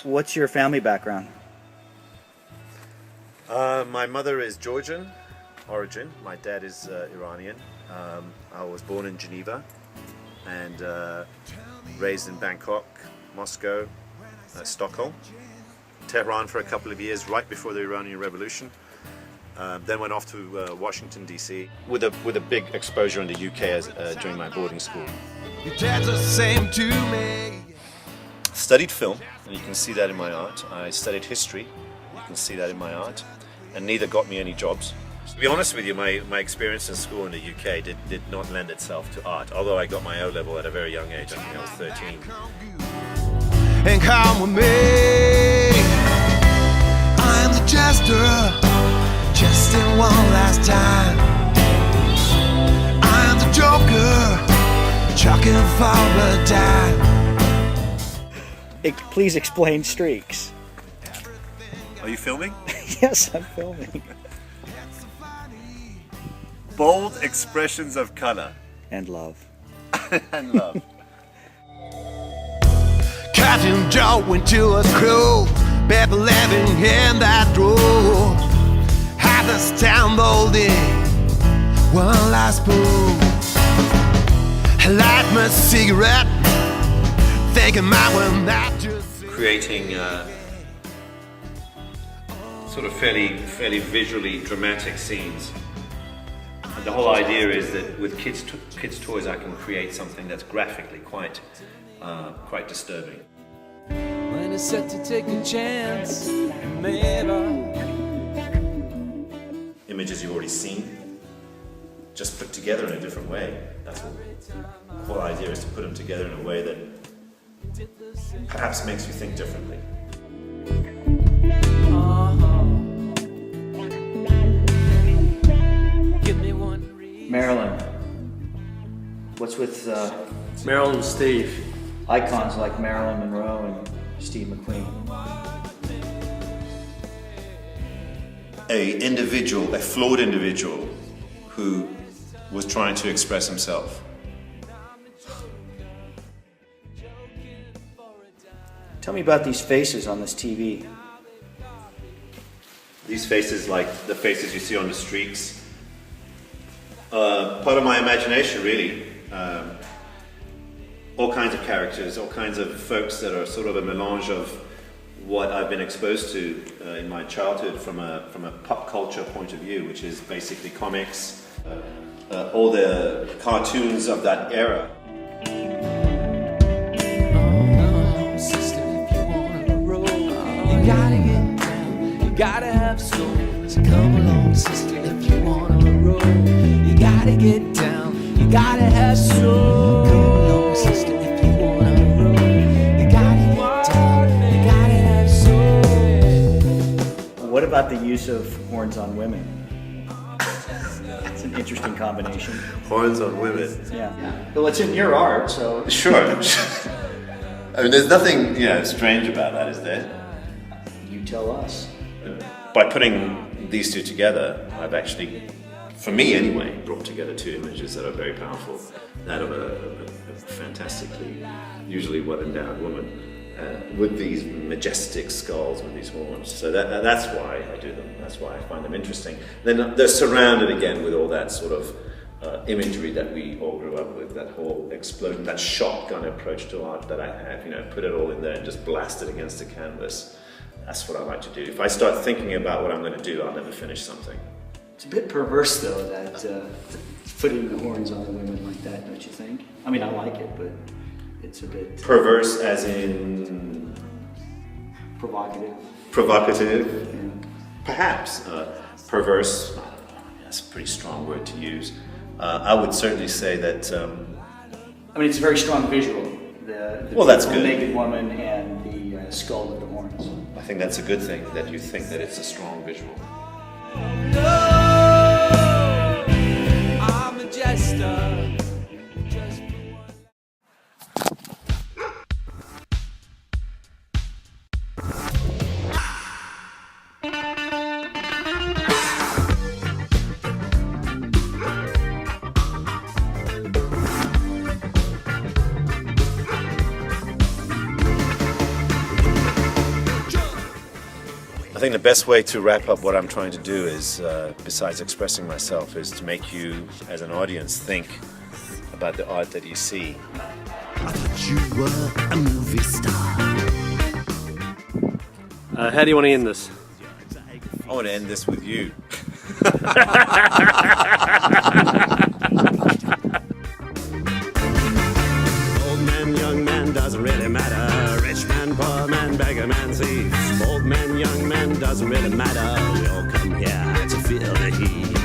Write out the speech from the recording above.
What's your family background? My mother is Georgian origin. My dad is Iranian. I was born in Geneva and raised in Bangkok, Moscow, Stockholm, Tehran for a couple of years right before the Iranian Revolution. Then went off to Washington DC with a big exposure in the UK during my boarding school. Your dad's the same to me. Studied film, and you can see that in my art. I studied history, you can see that in my art, and neither got me any jobs. To be honest with you, my experience in school in the UK did not lend itself to art, although I got my O-level at a very young age. I think I was 13. And come with me. I am the jester, jesting one last time. I am the joker, chucking for a dime. Please explain streaks. Are you filming? Yes, I'm filming. Bold expressions of color. And love. And love. Captain Joe went to a crew, people living in that room. Had to stand boldly, one last spoon. Light my cigarette, thinking my one that just Creating sort of fairly visually dramatic scenes. And the whole idea is that with kids toys I can create something that's graphically quite disturbing. When it's set to take a chance, maybe. Images you've already seen, just put together in a different way. That's all. The whole idea is to put them together in a way that perhaps makes you think differently. Marilyn. What's with Marilyn and Steve. icons like Marilyn Monroe and Steve McQueen? A flawed individual who was trying to express himself. Tell me about these faces on this TV. These faces, like the faces you see on the streets, part of my imagination, really. All kinds of characters, all kinds of folks that are sort of a melange of what I've been exposed to in my childhood from a pop culture point of view, which is basically comics, all the cartoons of that era. Gotta have soul, so come along, sister, if you wanna roll. You gotta get down, you gotta have soul. Come along, sister, if you wanna roll. You gotta get down, you gotta have soul. What about the use of horns on women? It's an interesting combination. Horns on women. Yeah. Well, it's in your art, so... Sure. I mean, there's nothing, strange about that, is there? You tell us. By putting these two together, I've actually for me anyway, brought together two images that are very powerful. That of a fantastically, usually well-endowed woman with these majestic skulls, with these horns. So that's why I do them. That's why I find them interesting. Then they're surrounded again with all that sort of imagery that we all grew up with, that whole explosion, that shotgun approach to art that I have, put it all in there and just blast it against the canvas. That's what I like to do. If I start thinking about what I'm going to do, I'll never finish something. It's a bit perverse, though, that putting the horns on the women like that, don't you think? I mean, I like it, but it's a bit... Perverse as in... Provocative. Provocative? Yeah. Perhaps. Perverse, I don't know, that's a pretty strong word to use. I would certainly say that... I mean, it's a very strong visual. The well, that's good. naked woman and the skull with the horns. I think that's a good thing, that you think that it's a strong visual. I'm a jester. I think the best way to wrap up what I'm trying to do is, besides expressing myself, is to make you, as an audience, think about the art that you see. I thought you were a movie star. How do you want to end this? I want to end this with you. Old man, young man, doesn't really matter. Rich man, poor man, beggar man, thief. Old man, young man, doesn't really matter. We all come here to feel the heat.